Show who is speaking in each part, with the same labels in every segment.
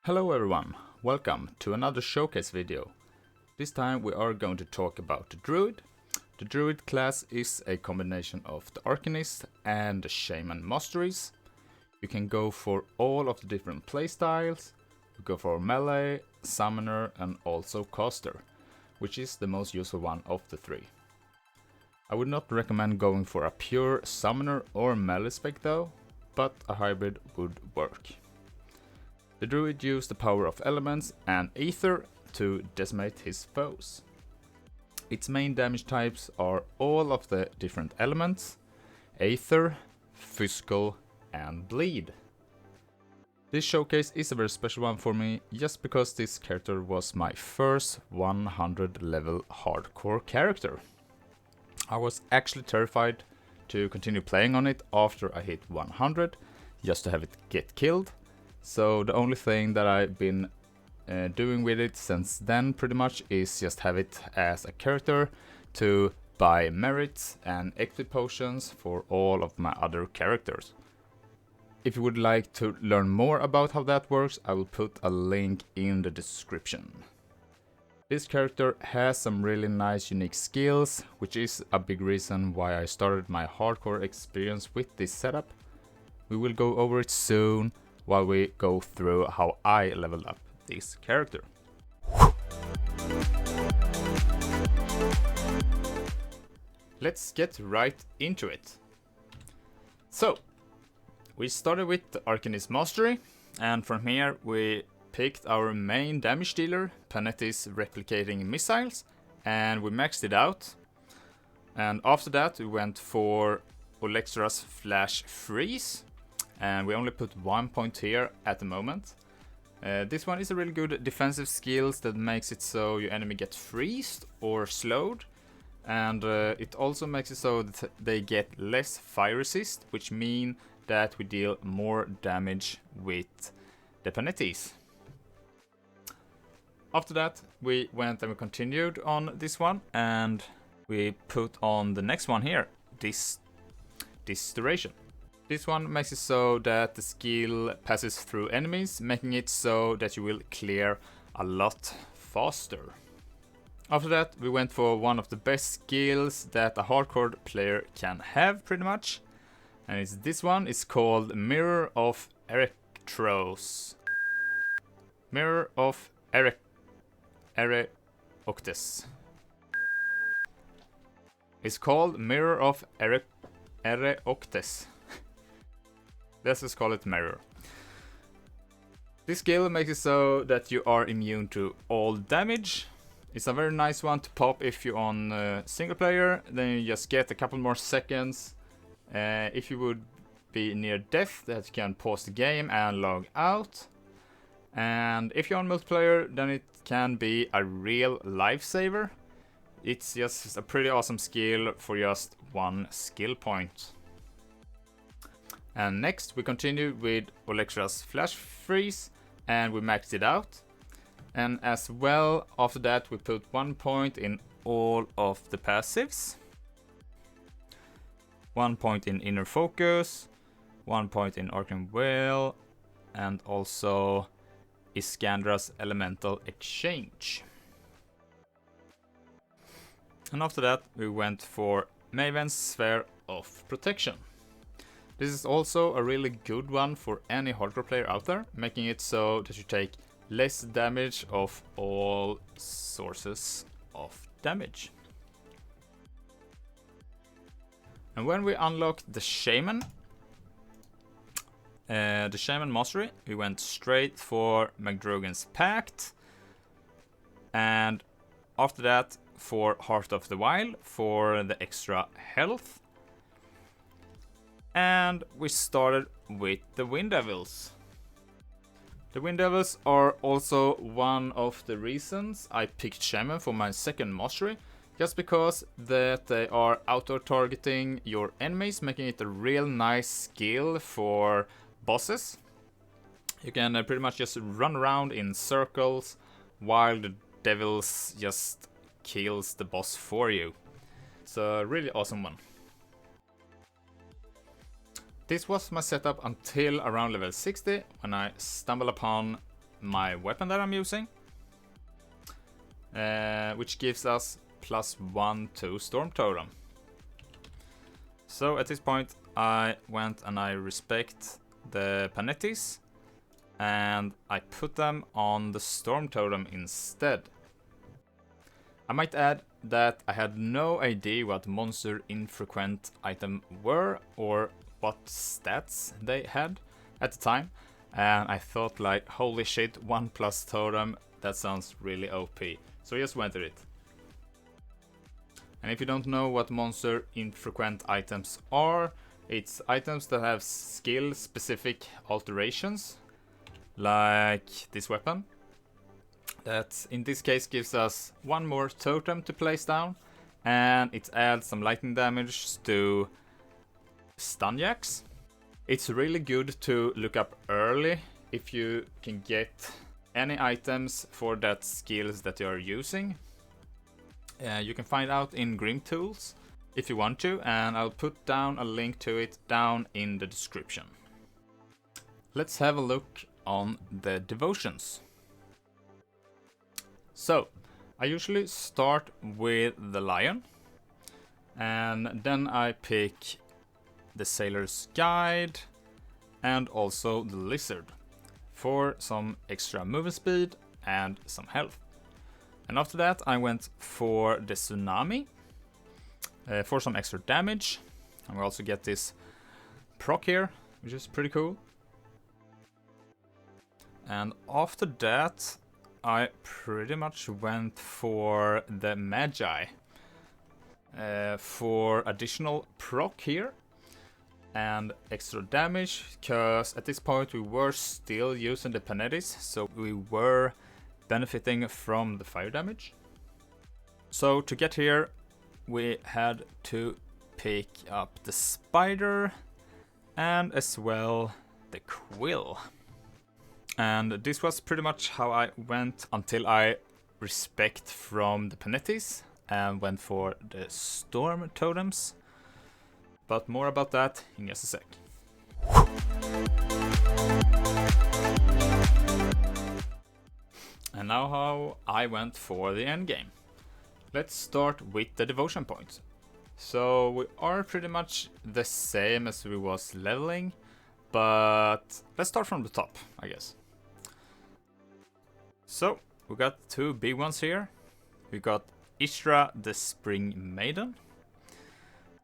Speaker 1: Hello everyone, welcome to another showcase video. This time we are going to talk about the Druid. The Druid class is a combination of the Arcanist and the Shaman masteries. You can go for all of the different playstyles. You go for melee, summoner and also caster, which is the most useful one of the three. I would not recommend going for a pure summoner or melee spec though, but a hybrid would work. The Druid used the power of elements and ether to decimate his foes. Its main damage types are all of the different elements: aether, physical and bleed. This showcase is a very special one for me just because this character was my first 100 level hardcore character. I was actually terrified to continue playing on it after I hit 100 just to have it get killed. So the only thing that I've been doing with it since then pretty much is just have it as a character to buy merits and XP potions for all of my other characters. If you would like to learn more about how that works, I will put a link in the description. This character has some really nice unique skills, which is a big reason why I started my hardcore experience with this setup. We will go over it soon, while we go through how I leveled up this character. Let's get right into it. So, we started with the Arcanist Mastery, and from here we picked our main damage dealer, Panetti's Replicating Missiles, and we maxed it out. And after that we went for Olextra's Flash Freeze, and we only put 1 point here at the moment. This one is a really good defensive skill that makes it so your enemy gets freezed or slowed, and it also makes it so that they get less fire resist, which mean that we deal more damage with the Panettis. After that we went and we continued on this one, and we put on the next one here, this duration. This one makes it so that the skill passes through enemies, making it so that you will clear a lot faster. After that we went for one of the best skills that a hardcore player can have pretty much, and it's this one. It's called Mirror of Erectros. Mirror of Erecoctes. It's called Mirror of Erecoctes. Let's just call it Mirror. This skill makes it so that you are immune to all damage. It's a very nice one to pop if you're on single player, then you just get a couple more seconds. If you would be near death, that you can pause the game and log out. And if you're on multiplayer, then it can be a real lifesaver. It's just a pretty awesome skill for just 1 skill point. And next we continue with Olextra's Flash Freeze, and we maxed it out. And as well, after that we put 1 point in all of the passives. 1 point in Inner Focus, 1 point in Arcane Well, and also Iskandra's Elemental Exchange. And after that we went for Maven's Sphere of Protection. This is also a really good one for any hardcore player out there, making it so that you take less damage of all sources of damage. And when we unlocked the Shaman Mastery, we went straight for McDrogan's Pact, and after that for Heart of the Wild for the extra health. And we started with the Wind Devils. The Wind Devils are also one of the reasons I picked Shaman for my second mastery, just because that they are auto-targeting your enemies, making it a real nice skill for bosses. You can pretty much just run around in circles while the devils just kills the boss for you. It's a really awesome one. This was my setup until around level 60, when I stumbled upon my weapon that I'm using, which gives us +1 to Storm Totem. So at this point I went and I respect the Panetis and I put them on the Storm Totem instead. I might add that I had no idea what monster infrequent item were or what stats they had at the time, and I thought like, holy shit, 1+ totem, that sounds really OP. So I just went with it. And if you don't know what monster infrequent items are, it's items that have skill specific alterations, like this weapon. That in this case gives us 1 more totem to place down, and it adds some lightning damage to stun jacks. It's really good to look up early if you can get any items for that skills that you are using. You can find out in Grim Tools if you want to, and I'll put down a link to it down in the description. Let's have a look on the devotions. So, I usually start with the lion, and then I pick the Sailor's Guide and also the lizard for some extra movement speed and some health. And after that I went for the tsunami for some extra damage, and we also get this proc here, which is pretty cool. And after that I pretty much went for the Magi for additional proc here and extra damage, because at this point we were still using the Panetis, so we were benefiting from the fire damage. So to get here we had to pick up the spider and as well the quill. And this was pretty much how I went until I respect from the Panetis and went for the storm totems. But more about that in just a sec. And now how I went for the end game. Let's start with the devotion points. So we are pretty much the same as we was leveling, but let's start from the top, I guess. So we got 2 big ones here. We got Ishra the Spring Maiden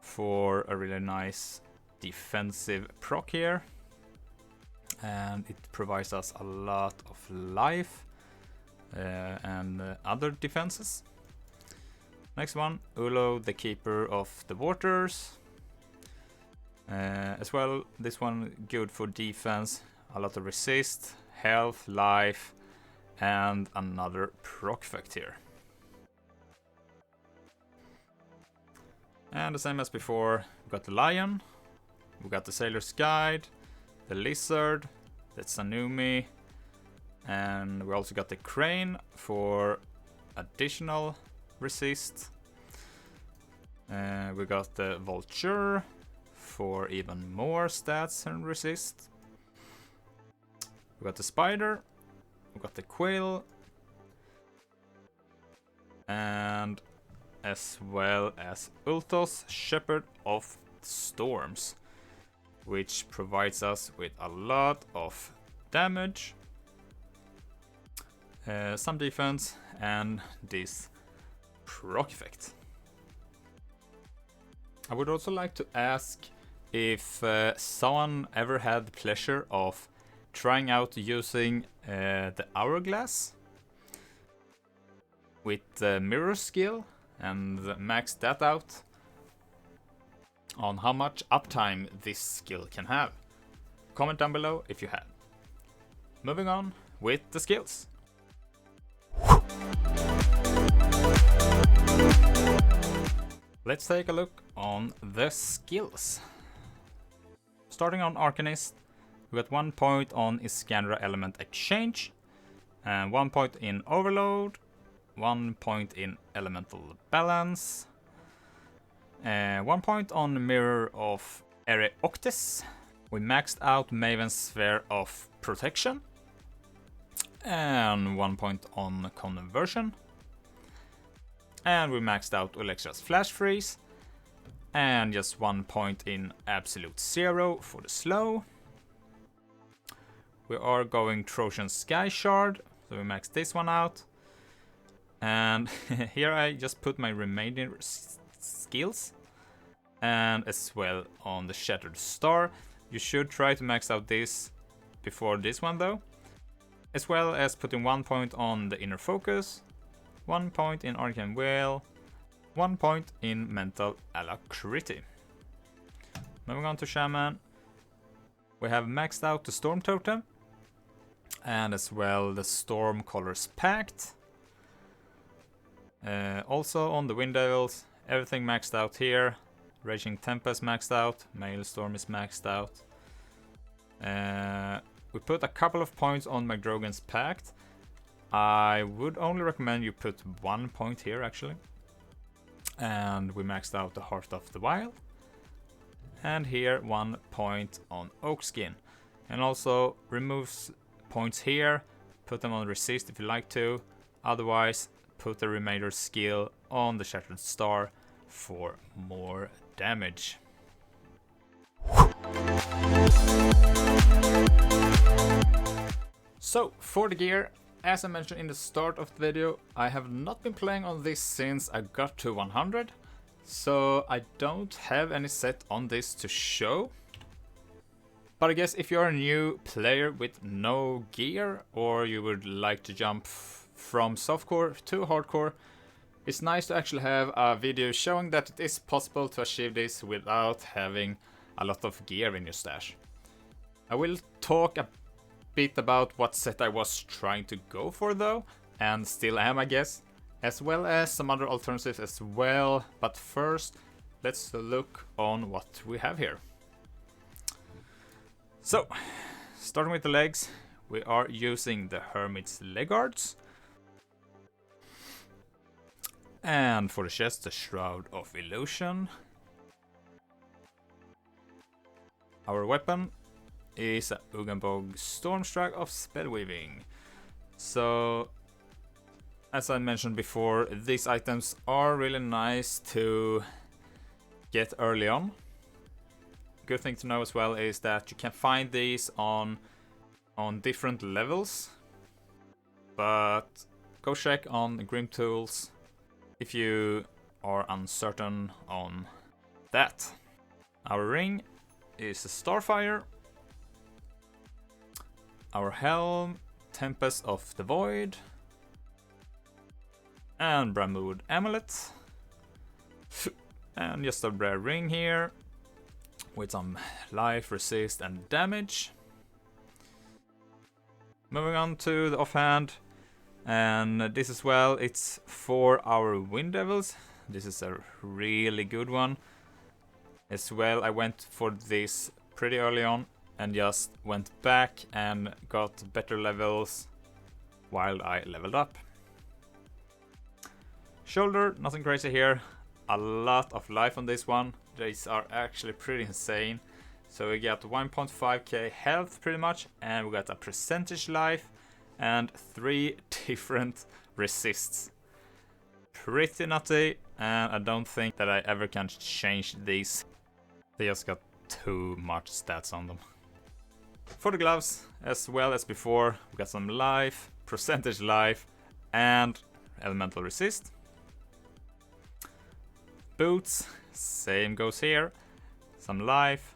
Speaker 1: for a really nice defensive proc here, and it provides us a lot of life and other defenses. Next one, Ulo the Keeper of the Waters. As well, this one good for defense, a lot of resist, health, life, and another proc effect here. And the same as before, we got the lion, we got the Sailor's Guide, the lizard, the tsunami, and we also got the crane for additional resist. We got the vulture for even more stats and resist. We got the spider, we got the quill, and as well as Ultos, Shepherd of Storms, which provides us with a lot of damage, some defense, and this proc effect. I would also like to ask if someone ever had the pleasure of trying out using the hourglass with the mirror skill and max that out on how much uptime this skill can have. Comment down below if you have. Moving on with the skills. Let's take a look on the skills. Starting on Arcanist, we got 1 point on Iskandra Element Exchange, and 1 point in Overload, 1 point in Elemental Balance, 1 point on Mirror of Ereoctes. We maxed out Maven's Sphere of Protection, and 1 point on conversion. And we maxed out Electra's flash freeze, and just 1 point in absolute zero for the slow. We are going Trojan Sky Shard, so we maxed this one out. And here I just put my remaining skills, and as well on the Shattered Star. You should try to max out this before this one though. As well as putting 1 point on the Inner Focus, 1 point in Arcane Will, 1 point in Mental Alacrity. Moving on to Shaman, we have maxed out the Storm Totem, and as well the Storm Colors Pact. Also on the Wind Devils, everything maxed out here. Raging Tempest maxed out, Maelstrom is maxed out. We put a couple of points on McDrogan's Pact. I would only recommend you put 1 point here actually. And we maxed out the Heart of the Wild. And here 1 point on Oakskin. And also removes points here, put them on resist if you like to. Otherwise, put the remainder skill on the Shattered Star for more damage. So, for the gear, as I mentioned in the start of the video, I have not been playing on this since I got to 100. So I don't have any set on this to show. But I guess if you're a new player with no gear, or you would like to jump from softcore to hardcore, it's nice to actually have a video showing that it is possible to achieve this without having a lot of gear in your stash. I will talk a bit about what set I was trying to go for though, and still am I guess, as well as some other alternatives as well, but first let's look on what we have here. So, starting with the legs, we are using the Hermit's leg guards. And for the chest, the Shroud of Illusion. Our weapon is a Ugenbog Stormstrike of Spellweaving. So, as I mentioned before, these items are really nice to get early on. Good thing to know as well is that you can find these on different levels, but go check on Grim Tools if you are uncertain on that. Our ring is a Starfire. Our helm, Tempest of the Void. And Bramwood Amulet. And just a rare ring here with some life, resist and damage. Moving on to the offhand. And this as well, it's for our Wind Devils. This is a really good one. As well, I went for this pretty early on and just went back and got better levels while I leveled up. Shoulder, nothing crazy here. A lot of life on this one. These are actually pretty insane. So we got 1.5k health pretty much, and we got a percentage life and 3 different resists. Pretty nutty, and I don't think that I ever can change these. They just got too much stats on them. For the gloves, as well as before, we got some life, percentage life, and elemental resist. Boots, same goes here. Some life,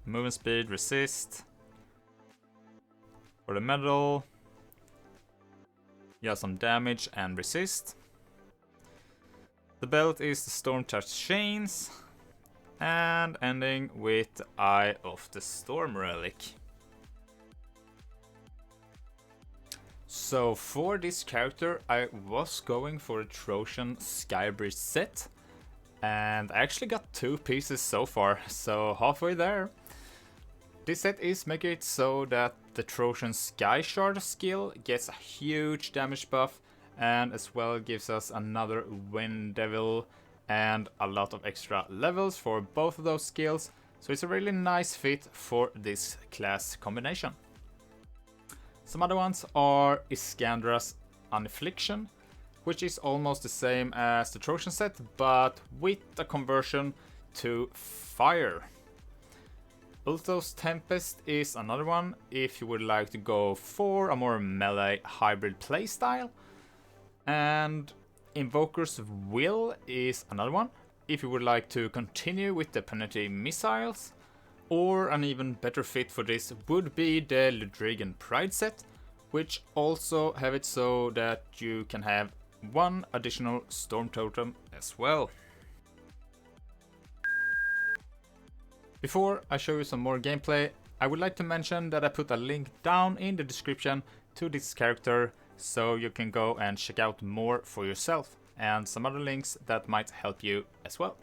Speaker 1: movement speed, resist. For the medal, yeah, some damage and resist. The belt is the Storm-Touched Chains. And ending with the Eye of the Storm Relic. So for this character, I was going for a Trojan Skybridge set. And I actually got 2 pieces so far, so halfway there. This set is making it so that the Trojan Sky Shard skill gets a huge damage buff, and as well gives us another Wind Devil and a lot of extra levels for both of those skills. So it's a really nice fit for this class combination. Some other ones are Iskandra's Unaffliction, which is almost the same as the Trojan set, but with a conversion to fire. Ulthos Tempest is another one, if you would like to go for a more melee hybrid playstyle. And Invoker's Will is another one, if you would like to continue with the Penalty Missiles. Or an even better fit for this would be the Ludrigan Pride set, which also have it so that you can have one additional Storm Totem as well. Before I show you some more gameplay, I would like to mention that I put a link down in the description to this character, so you can go and check out more for yourself, and some other links that might help you as well.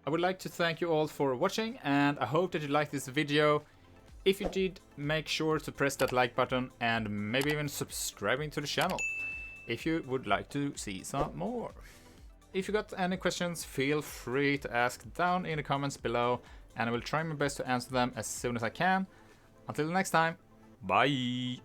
Speaker 1: I would like to thank you all for watching, and I hope that you liked this video. If you did, make sure to press that like button and maybe even subscribing to the channel if you would like to see some more. If you got any questions, feel free to ask down in the comments below, and I will try my best to answer them as soon as I can. Until next time, bye!